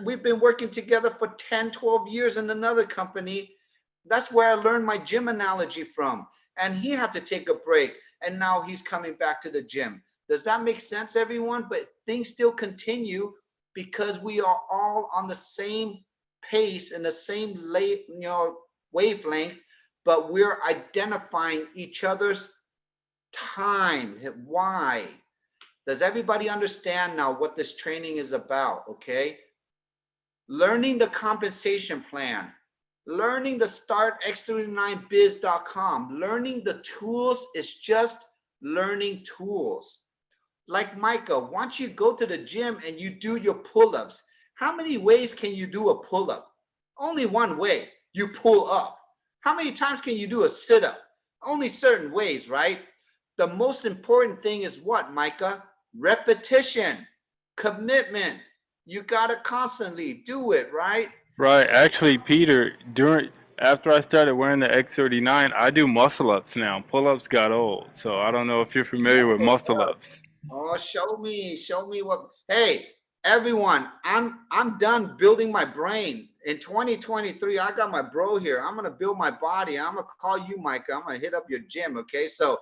we've been working together for 10, 12 years in another company. That's where I learned my gym analogy from. And he had to take a break, and now he's coming back to the gym. Does that make sense, everyone? But things still continue because we are all on the same pace and the same wavelength, but we're identifying each other's time. Why? Does everybody understand now what this training is about? Okay. Learning the compensation plan, learning the start x39biz.com, learning the tools is just learning tools. Like Micah, once you go to the gym and you do your pull-ups, how many ways can you do a pull-up? Only one way, you pull up. How many times can you do a sit-up? Only certain ways, right? The most important thing is what, Micah? Repetition, commitment. You gotta constantly do it, right? Right. Actually, Peter, after I started wearing the X39, I do muscle ups now. Pull ups got old, so I don't know if you're familiar with muscle ups. Oh, show me what. Hey, everyone, I'm done building my brain. In 2023, I got my bro here. I'm gonna build my body. I'm gonna call you, Micah. I'm gonna hit up your gym. Okay, so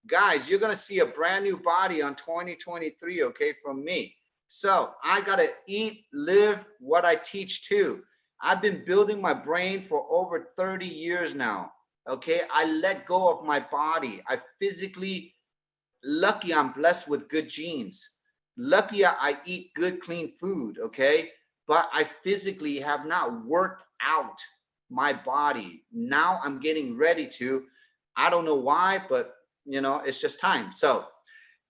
guys, you're gonna see a brand new body on 2023. Okay, from me. So I gotta eat, live what I teach too. I've been building my brain for over 30 years now. Okay, I let go of my body. I physically. Lucky I'm blessed with good genes. Lucky I eat good, clean food, okay? But I physically have not worked out my body. Now I'm getting ready to. I don't know why, but it's just time. So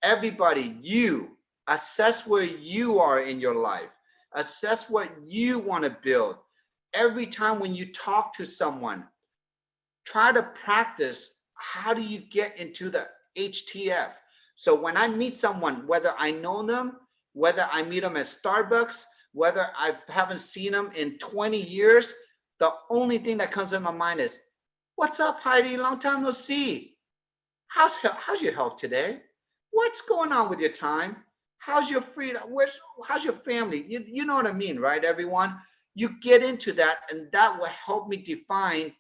everybody, you assess where you are in your life. Assess what you want to build. every time when you talk to someone, try to practice how do you get into the HTF. So when I meet someone, whether I know them, whether I meet them at Starbucks, whether I haven't seen them in 20 years, the only thing that comes in my mind is, what's up, Heidi? Long time no see. How's your health today? What's going on with your time? How's your freedom? How's your family? You know what I mean, right, everyone? You get into that, and that will help me define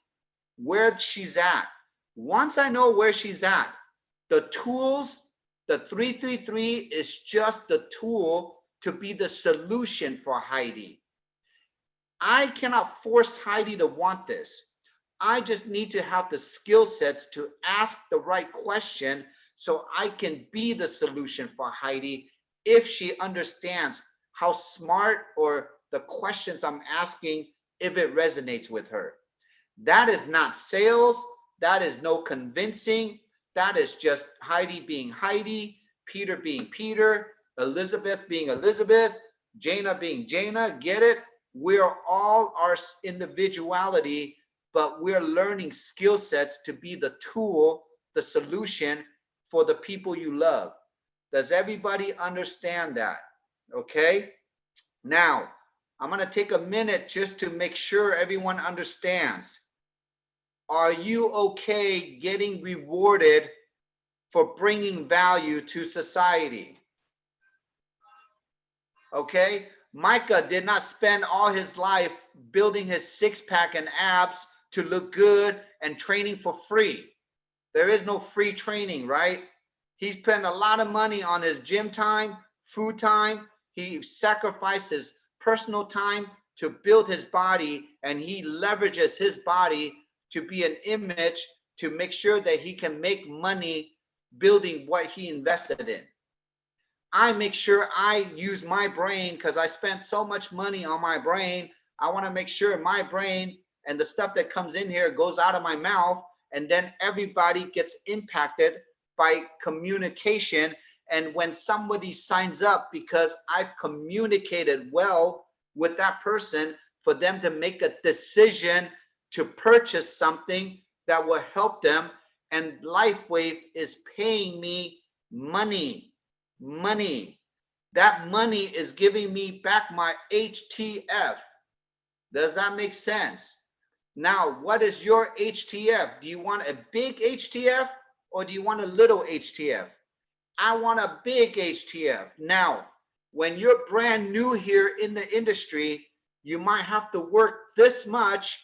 where she's at. Once I know where she's at, the tools, the 333 is just the tool to be the solution for Heidi. I cannot force Heidi to want this. I just need to have the skill sets to ask the right question so I can be the solution for Heidi if she understands how smart or the questions I'm asking, if it resonates with her. That is not sales. That is no convincing. That is just Heidi being Heidi, Peter being Peter, Elizabeth being Elizabeth, Jana being Jana. Get it? We're all our individuality, but we're learning skill sets to be the tool, the solution for the people you love. Does everybody understand that? Okay. Now, I'm going to take a minute just to make sure everyone understands. Are you okay getting rewarded for bringing value to society? Okay. Micah did not spend all his life building his six-pack and abs to look good and training for free. There is no free training, right? He spent a lot of money on his gym time, food time. He sacrificed his personal time to build his body, and he leverages his body to be an image to make sure that he can make money building what he invested in. I make sure I use my brain because I spent so much money on my brain. I want to make sure my brain and the stuff that comes in here goes out of my mouth, and then everybody gets impacted by communication. And when somebody signs up because I've communicated well with that person, for them to make a decision to purchase something that will help them, and LifeWave is paying me money. That money is giving me back my HTF. Does that make sense? Now, what is your HTF? Do you want a big HTF or do you want a little HTF? I want a big HTF. Now, when you're brand new here in the industry, you might have to work this much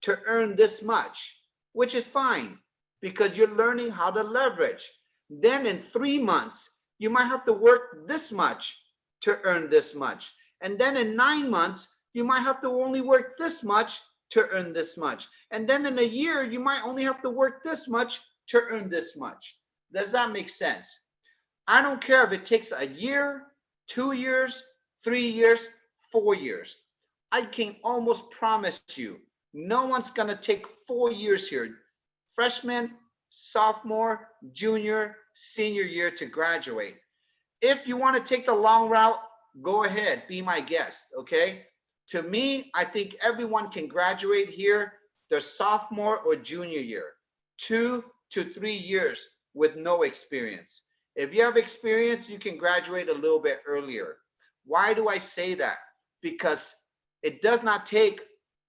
to earn this much, which is fine because you're learning how to leverage. Then in 3 months, you might have to work this much to earn this much. And then in 9 months, you might have to only work this much to earn this much. And then in a year, you might only have to work this much to earn this much. Does that make sense? I don't care if it takes a year, 2 years, 3 years, 4 years. I can almost promise you, no one's gonna take 4 years here. Freshman, sophomore, junior, senior year to graduate. If you want to take the long route, go ahead, be my guest, okay? To me, I think everyone can graduate here their sophomore or junior year, 2 to 3 years with no experience. If you have experience, you can graduate a little bit earlier. Why do I say that? Because it does not take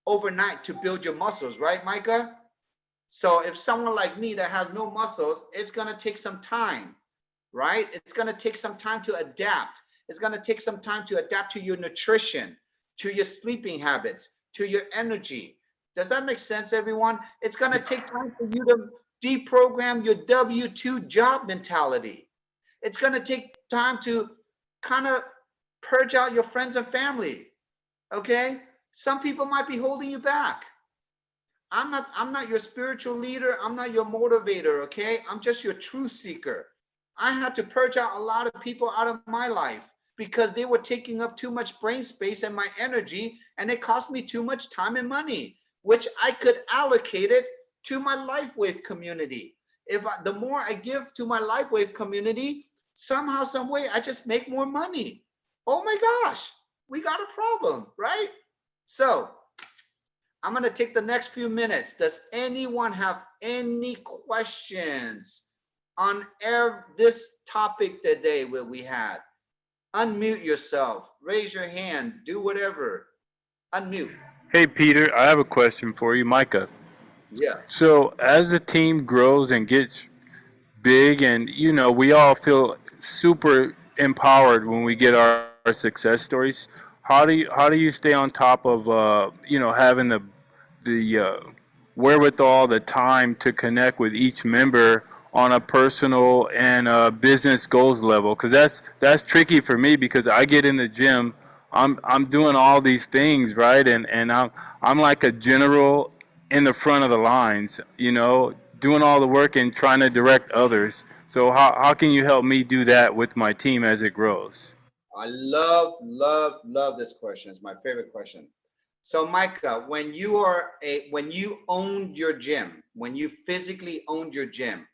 overnight to build your muscles, right, Micah? So if someone like me that has no muscles, it's going to take some time, right? It's going to take some time to adapt. It's going to take some time to adapt to your nutrition, to your sleeping habits, to your energy. Does that make sense, everyone? It's going to take time for you to deprogram your W-2 job mentality. It's going to take time to kind of purge out your friends and family, okay? Some people might be holding you back. I'm not your spiritual leader. I'm not your motivator, okay? I'm just your truth seeker. I had to purge out a lot of people out of my life because they were taking up too much brain space and my energy, and it cost me too much time and money, which I could allocate it to my LifeWave community. The more I give to my LifeWave community, somehow, some way, I just make more money. Oh my gosh, we got a problem, right? So I'm going to take the next few minutes. Does anyone have any questions on this topic today that we had? Unmute yourself, raise your hand, do whatever. Unmute. Hey, Peter, I have a question for you, Micah. Yeah. So, as the team grows and gets big, and we all feel super empowered when we get our success stories. How do you stay on top of having the wherewithal, the time to connect with each member on a personal and business goals level? Because that's tricky for me, because I get in the gym, I'm doing all these things, right, and I'm like a general in the front of the lines, doing all the work and trying to direct others. So how can you help me do that with my team as it grows? I love, love, love this question. It's my favorite question. So Micah, when you owned your gym, when you physically owned your gym,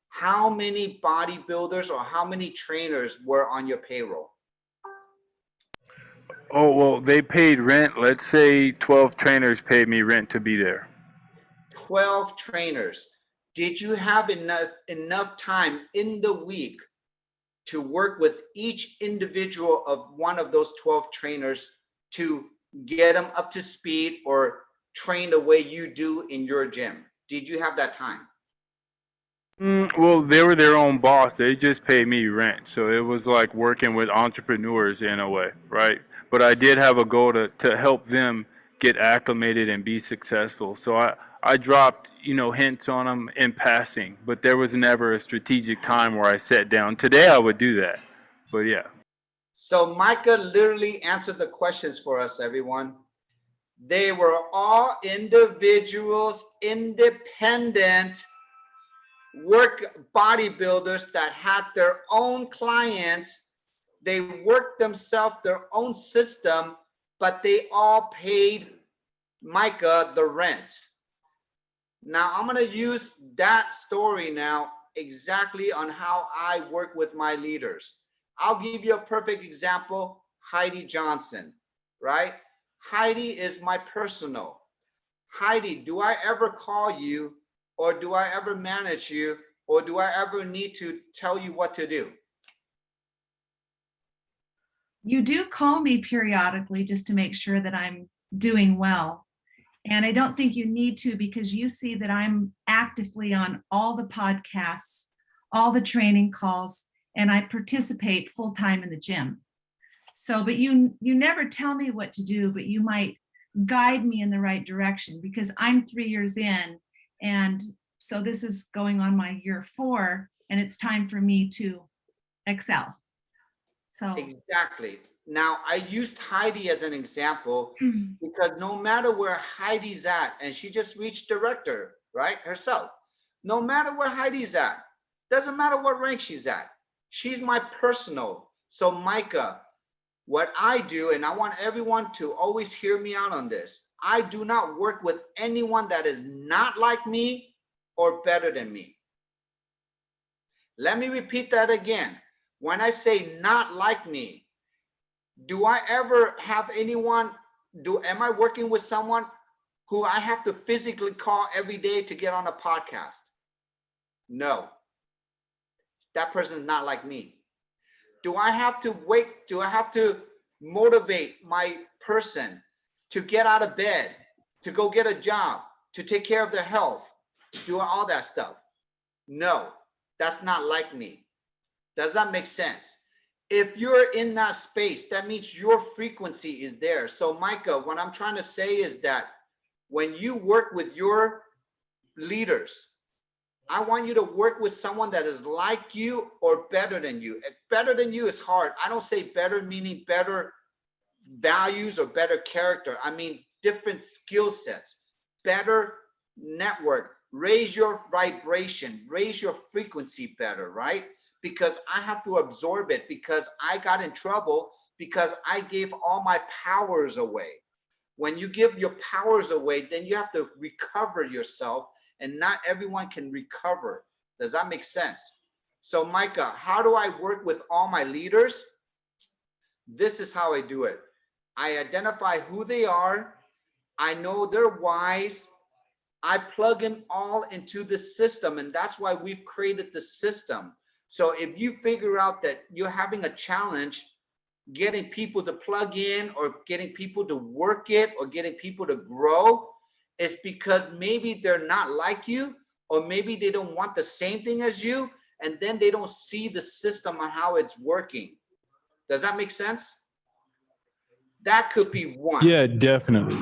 how many bodybuilders or how many trainers were on your payroll? Oh, well, they paid rent. Let's say 12 trainers paid me rent to be there. 12 trainers. Did you have enough time in the week to work with each individual of one of those 12 trainers to get them up to speed or train the way you do in your gym? Did you have that time? Well, they were their own boss. They just paid me rent. So it was like working with entrepreneurs in a way, right? But I did have a goal to help them get acclimated and be successful. So I dropped, hints on them in passing, but there was never a strategic time where I sat down. Today I would do that. But yeah. So Micah literally answered the questions for us, everyone. They were all individuals, independent work bodybuilders that had their own clients. They worked themselves their own system, but they all paid Micah the rent. Now I'm going to use that story now exactly on how I work with my leaders. I'll give you a perfect example. Heidi Johnson, right? Heidi is my personal. Heidi, do I ever call you, or do I ever manage you, or do I ever need to tell you what to do? You do call me periodically just to make sure that I'm doing well. And I don't think you need to, because you see that I'm actively on all the podcasts, all the training calls, and I participate full time in the gym. So, but you never tell me what to do, but you might guide me in the right direction, because I'm 3 years in. And so this is going on my year 4, and it's time for me to excel. So exactly. Now I used Heidi as an example because no matter where Heidi's at, and she just reached director, right, herself, no matter where Heidi's at, doesn't matter what rank she's at, she's my personal. So Micah, what I do, and I want everyone to always hear me out on this, I do not work with anyone that is not like me or better than me. Let me repeat that again. When I say not like me, do I ever have anyone, am I working with someone who I have to physically call every day to get on a podcast? No. That person is not like me. Do I have to wait? Do I have to motivate my person to get out of bed, to go get a job, to take care of their health, do all that stuff? No, that's not like me. Does that make sense? If you're in that space, that means your frequency is there. So Micah, what I'm trying to say is that when you work with your leaders, I want you to work with someone that is like you or better than you. Better than you is hard. I don't say better meaning better values or better character. I mean different skill sets, better network, raise your vibration, raise your frequency better, right? Because I have to absorb it, because I got in trouble because I gave all my powers away. When you give your powers away, then you have to recover yourself, and not everyone can recover. Does that make sense? So Micah, how do I work with all my leaders? This is how I do it. I identify who they are. I know they're wise. I plug them all into the system, and that's why we've created the system. So if you figure out that you're having a challenge getting people to plug in or getting people to work it or getting people to grow, it's because maybe they're not like you, or maybe they don't want the same thing as you, and then they don't see the system on how it's working. Does that make sense? That could be one. Yeah, definitely.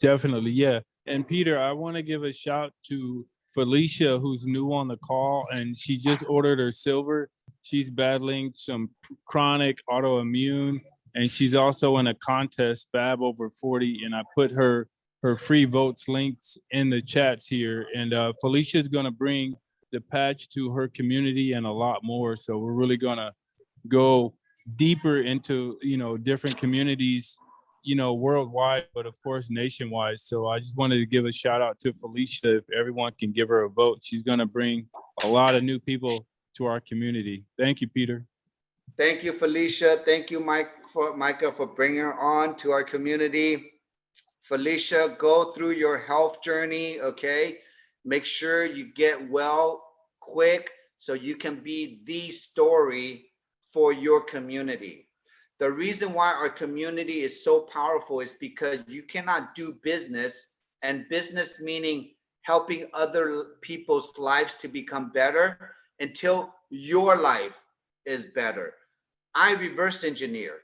Definitely. Yeah. And Peter, I want to give a shout to Felicia, who's new on the call, and she just ordered her silver. She's battling some chronic autoimmune, and she's also in a contest, Fab Over 40. And I put her free votes links in the chats here. And Felicia's going to bring the patch to her community and a lot more. So we're really going to go deeper into, different communities, worldwide, but of course nationwide. So I just wanted to give a shout out to Felicia. If everyone can give her a vote, she's going to bring a lot of new people to our community. Thank you, Peter. Thank you, Felicia. Thank you, Micah, for bringing her on to our community. Felicia, go through your health journey, okay? Make sure you get well quick so you can be the story for your community. The reason why our community is so powerful is because you cannot do business, and business meaning helping other people's lives to become better, until your life is better. I reverse engineer.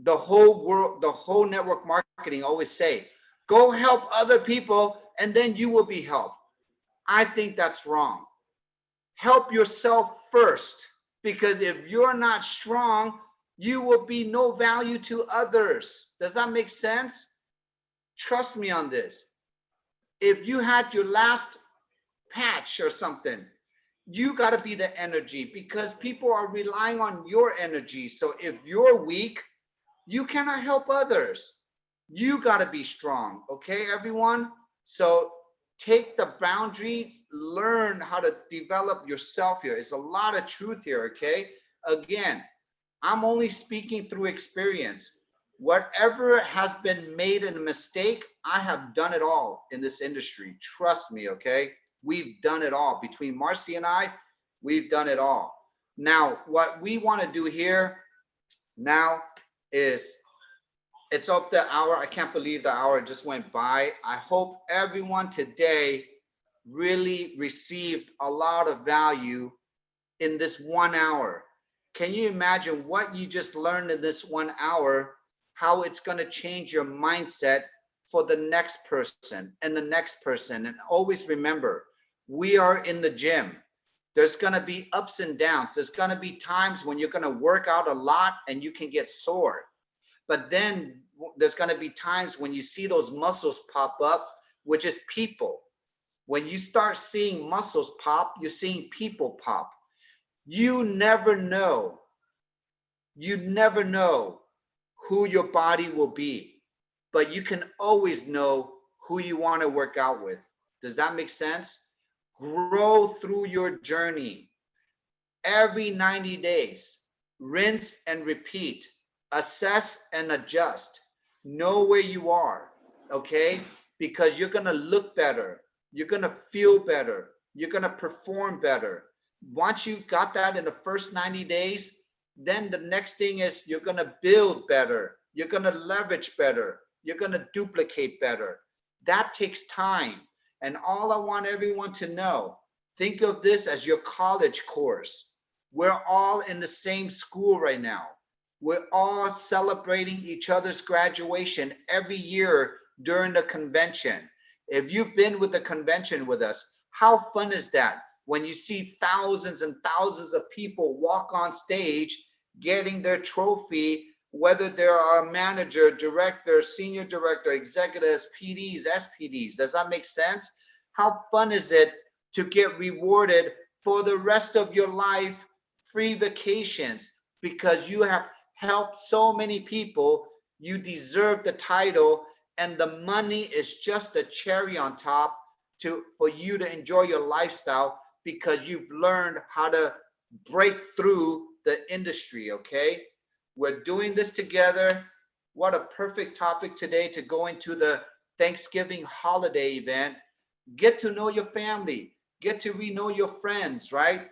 The whole world, the whole network marketing always say, go help other people and then you will be helped. I think that's wrong. Help yourself first, because if you're not strong, you will be no value to others. Does that make sense? Trust me on this. If you had your last patch or something, you got to be the energy, because people are relying on your energy. So if you're weak, you cannot help others. You got to be strong. Okay, everyone? So take the boundaries, learn how to develop yourself here. It's a lot of truth here. Okay. Again, I'm only speaking through experience. Whatever has been made a mistake, I have done it all in this industry. Trust me, okay? We've done it all. Between Marcy and I, we've done it all. Now, what we want to do here now is, it's up the hour. I can't believe the hour just went by. I hope everyone today really received a lot of value in this 1 hour. Can you imagine what you just learned in this 1 hour, how it's going to change your mindset for the next person and the next person? And always remember, we are in the gym. There's going to be ups and downs. There's going to be times when you're going to work out a lot and you can get sore. But then there's going to be times when you see those muscles pop up, which is people. When you start seeing muscles pop, you're seeing people pop. You never know. You never know who your body will be, but you can always know who you want to work out with. Does that make sense? Grow through your journey. Every 90 days, rinse and repeat, assess and adjust. Know where you are, okay? Because you're going to look better. You're going to feel better. You're going to perform better. Once you got that in the first 90 days, then the next thing is you're going to build better. You're going to leverage better. You're going to duplicate better. That takes time. And all I want everyone to know, think of this as your college course. We're all in the same school right now. We're all celebrating each other's graduation every year during the convention. If you've been with the convention with us, how fun is that? When you see thousands and thousands of people walk on stage getting their trophy, whether they're a manager, director, senior director, executives, PDs, SPDs. Does that make sense? How fun is it to get rewarded for the rest of your life, free vacations, because you have helped so many people? You deserve the title, and the money is just a cherry on top for you to enjoy your lifestyle, because you've learned how to break through the industry, okay? We're doing this together. what a perfect topic today to go into the Thanksgiving holiday event. Get to know your family, get to know your friends, right?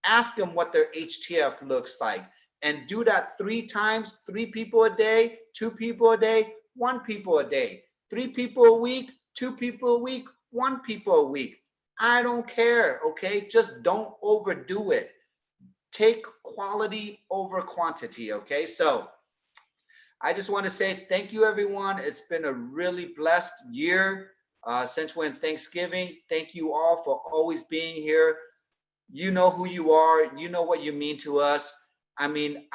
Ask them what their HTF looks like, and do that 3 times, 3 people a day, 2 people a day, 1 people a day, 3 people a week, 2 people a week, 1 people a week. I don't care, okay? Just don't overdo it. Take quality over quantity, okay? So I just want to say thank you, everyone. It's been a really blessed year since we're in Thanksgiving. Thank you all for always being here. You know who you are. You know what you mean to us. I mean,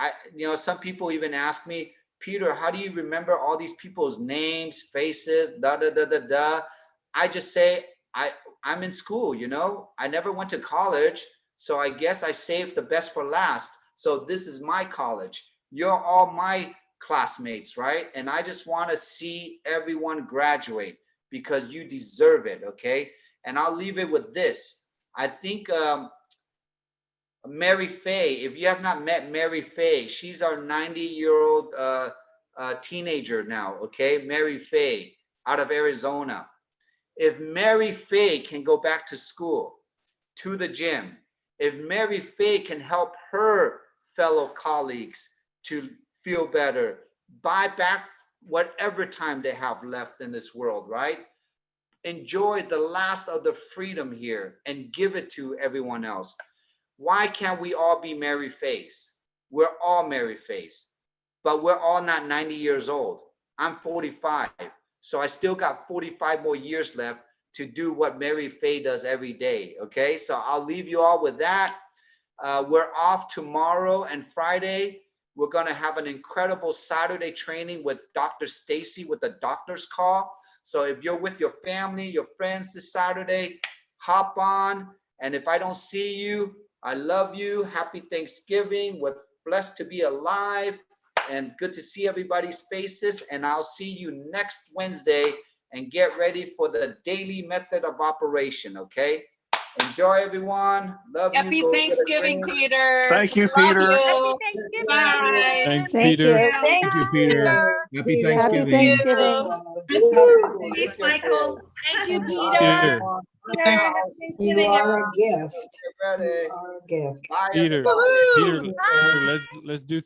some people even ask me, Peter, how do you remember all these people's names, faces, da da da da da? I just say I'm in school. I never went to college, so I guess I saved the best for last. So this is my college. You're all my classmates, right? And I just want to see everyone graduate because you deserve it, okay? And I'll leave it with this. I think Mary Faye, if you have not met Mary Faye, she's our 90-year-old teenager now, okay? Mary Faye out of Arizona. If Mary Faye can go back to school, to the gym, if Mary Faye can help her fellow colleagues to feel better, buy back whatever time they have left in this world, right? Enjoy the last of the freedom here and give it to everyone else. Why can't we all be Mary Faye's? We're all Mary Faye's, but we're all not 90 years old. I'm 45, so I still got 45 more years left to do what Mary Faye does every day, okay? So I'll leave you all with that. We're off tomorrow and Friday. We're gonna have an incredible Saturday training with Dr. Stacy with the doctor's call. So if you're with your family, your friends this Saturday, hop on. And if I don't see you, I love you. Happy Thanksgiving. We're blessed to be alive and good to see everybody's faces. And I'll see you next Wednesday, and get ready for the daily method of operation, okay? Enjoy, everyone. Love you. Happy Go get a Thanksgiving, drink. Peter. Thank you, Love Peter. you. Thanksgiving. Bye. Thanks, Thank Peter. you. Thank Thank you, Peter. Happy Happy Thanksgiving. Thanksgiving. Thanks, Michael. Thank you, Peter. Peter, happy You Thanksgiving, are a everyone. gift. Get ready. You are a gift. Bye, Peter. everybody. Peter, Bye. let's do